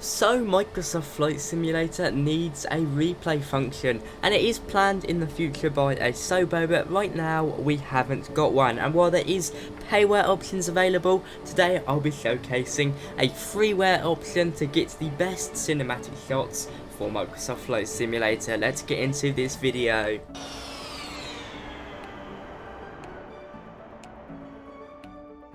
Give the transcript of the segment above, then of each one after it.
So Microsoft Flight Simulator needs a replay function, and it is planned in the future by Asobo, but right now we haven't got one. And while there is payware options available, today I'll be showcasing a freeware option to get the best cinematic shots for Microsoft Flight Simulator. Let's get into this video.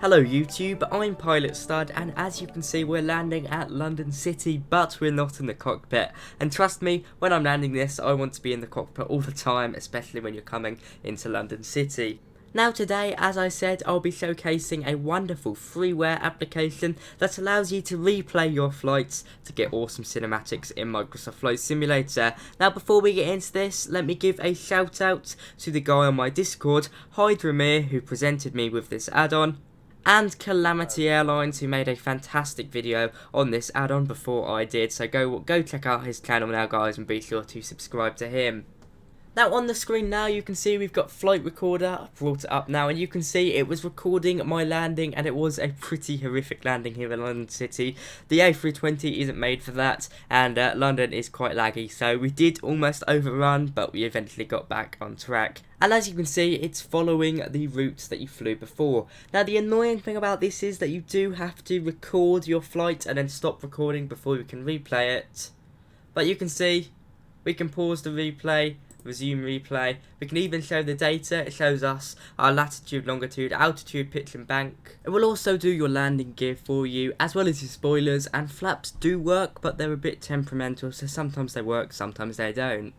Hello YouTube, I'm Pilot Stud, and as you can see we're landing at London City, but we're not in the cockpit. And trust me, when I'm landing this I want to be in the cockpit all the time, especially when you're coming into London City. Now today, as I said, I'll be showcasing a wonderful freeware application that allows you to replay your flights to get awesome cinematics in Microsoft Flight Simulator. Now before we get into this, let me give a shout out to the guy on my Discord, Hydramir, who presented me with this add-on, and Calamity Airlines, who made a fantastic video on this add-on before I did. So go check out his channel now guys, and be sure to subscribe to him. Now on the screen now you can see we've got Flight Recorder. I've brought it up now and you can see it was recording my landing, and it was a pretty horrific landing here in London City. The A320 isn't made for that, and London is quite laggy, so we did almost overrun, but we eventually got back on track. And as you can see, it's following the routes that you flew before. Now the annoying thing about this is that you do have to record your flight and then stop recording before you can replay it. But you can see we can pause the replay, resume replay. We can even show the data. It shows us our latitude, longitude, altitude, pitch and bank. It will also do your landing gear for you, as well as your spoilers, and flaps do work, but they're a bit temperamental, so sometimes they work, sometimes they don't.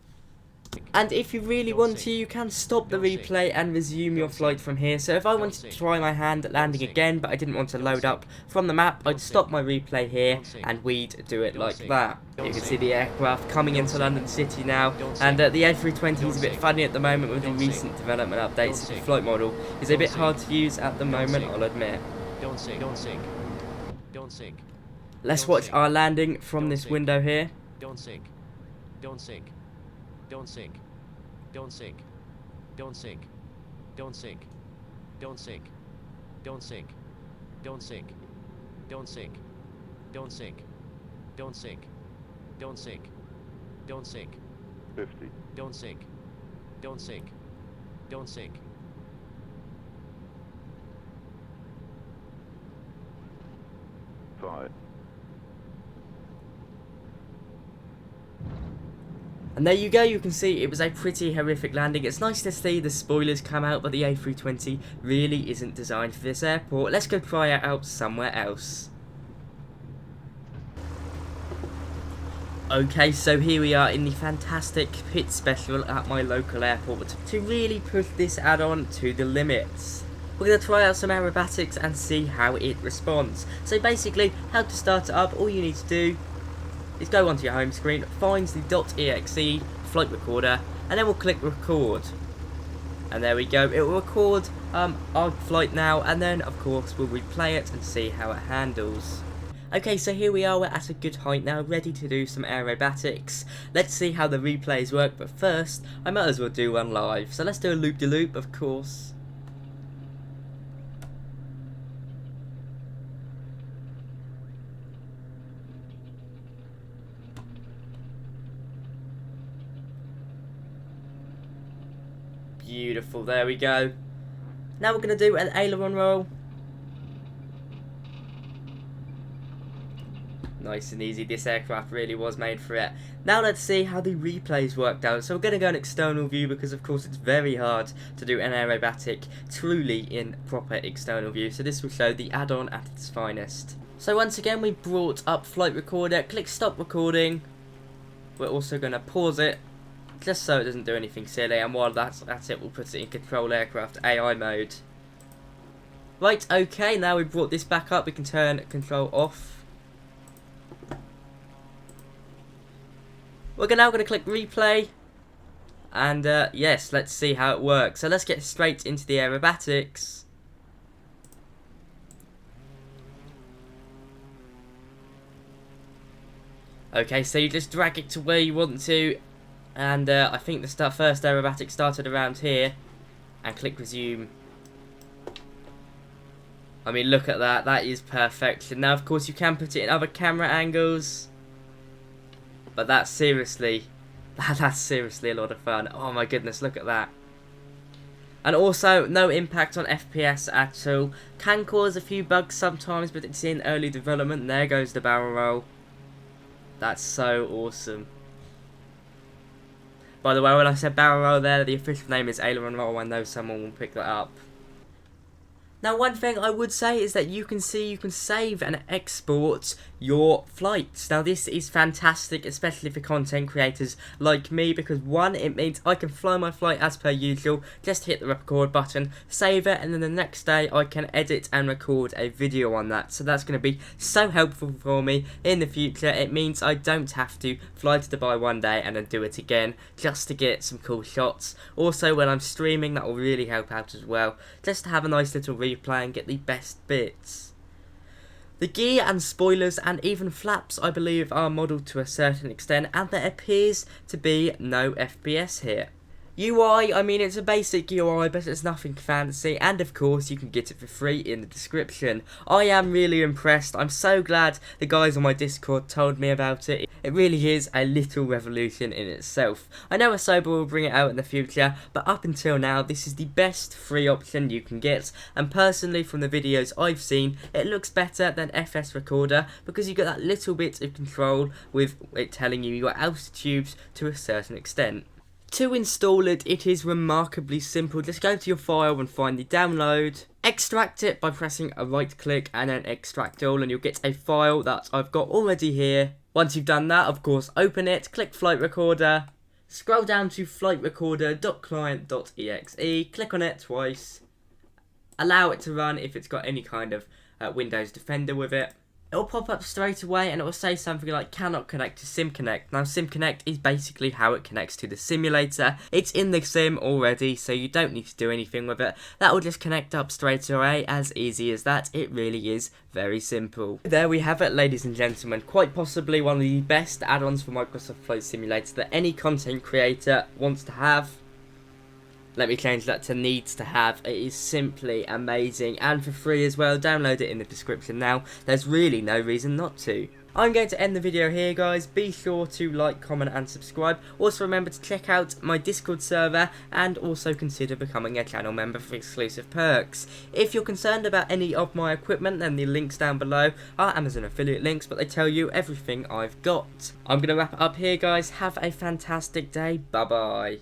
And if you really want to, you can stop the replay and resume your flight from here. So if I wanted to try my hand at landing again, but I didn't want to load up from the map, I'd stop my replay here and we'd do it like that. You can see the aircraft coming into London City now, and the A320 is a bit funny at the moment with the recent development updates. The flight model is a bit hard to use at the moment, I'll admit. Don't sink. Don't sink. Don't sink. Let's watch our landing from this window here. Don't sink. Don't sink. Don't sink. Don't sink. Don't sink. Don't sink. Don't sink. Don't sink. Don't sink. Don't sink. Don't sink. Don't sink. Don't sink. Don't sink. 50. Don't sink. Don't sink. Don't sink. 5. And there you go, you can see it was a pretty horrific landing. It's nice to see the spoilers come out, but the A320 really isn't designed for this airport. Let's go try it out somewhere else. Okay, so here we are in the fantastic pit special at my local airport to really push this add-on to the limits. We're going to try out some aerobatics and see how it responds. So basically, how to start it up, all you need to do is go onto your home screen, find the .exe flight recorder, and then we'll click record. And there we go, it will record our flight now, and then of course we'll replay it and see how it handles. Okay, so here we are, we're at a good height now, ready to do some aerobatics. Let's see how the replays work, but first, I might as well do one live. So let's do a loop-de-loop, of course. Beautiful, there we go. Now we're going to do an aileron roll. Nice and easy, this aircraft really was made for it. Now let's see how the replays worked out. So we're going to go an external view, because of course it's very hard to do an aerobatic truly in proper external view. So this will show the add-on at its finest. So once again we brought up flight recorder, click stop recording. We're also going to pause it, just so it doesn't do anything silly, and while that's it, we'll put it in control aircraft AI mode. Right, okay, now we've brought this back up, we can turn control off. We're now going to click replay, and yes, let's see how it works. So let's get straight into the aerobatics. Okay, so you just drag it to where you want to, and I think the first aerobatic started around here, and click resume. I mean, look at that, that is perfection. Now of course you can put it in other camera angles, But that's seriously a lot of fun. Oh my goodness, look at that. And also, no impact on FPS at all. Can cause a few bugs sometimes, but it's in early development. There goes the barrel roll. That's so awesome. By the way, when I said barrel roll there, the official name is aileron roll. I know someone will pick that up. Now, one thing I would say is that you can save and export your flights. Now, this is fantastic, especially for content creators like me, because one, it means I can fly my flight as per usual, just hit the record button, save it, and then the next day I can edit and record a video on that. So that's going to be so helpful for me in the future. It means I don't have to fly to Dubai one day and then do it again just to get some cool shots. Also, when I'm streaming, that will really help out as well, just to have a nice little replay and get the best bits. The gear and spoilers and even flaps, I believe, are modelled to a certain extent, and there appears to be no FPS here. UI, I mean, it's a basic UI, but it's nothing fancy, and of course you can get it for free in the description. I am really impressed. I'm so glad the guys on my Discord told me about it. It really is a little revolution in itself. I know Asoba will bring it out in the future, but up until now this is the best free option you can get, and personally from the videos I've seen, it looks better than FS Recorder because you get that little bit of control with it telling you your altitudes to a certain extent. To install it, it is remarkably simple. Just go to your file and find the download. Extract it by pressing a right click and then extract all, and you'll get a file that I've got already here. Once you've done that, of course, open it, click Flight Recorder, scroll down to flightrecorder.client.exe, click on it twice, allow it to run if it's got any kind of Windows Defender with it. It'll pop up straight away and it will say something like cannot connect to SimConnect. Now SimConnect is basically how it connects to the simulator. It's in the sim already, so you don't need to do anything with it. That will just connect up straight away, as easy as that. It really is very simple. There we have it, ladies and gentlemen. Quite possibly one of the best add-ons for Microsoft Flight Simulator that any content creator wants to have. Let me change that to needs to have. It is simply amazing and for free as well. Download it in the description now. There's really no reason not to. I'm going to end the video here, guys. Be sure to like, comment and subscribe. Also remember to check out my Discord server and also consider becoming a channel member for exclusive perks. If you're concerned about any of my equipment, then the links down below are Amazon affiliate links, but they tell you everything I've got. I'm going to wrap it up here, guys. Have a fantastic day. Bye bye.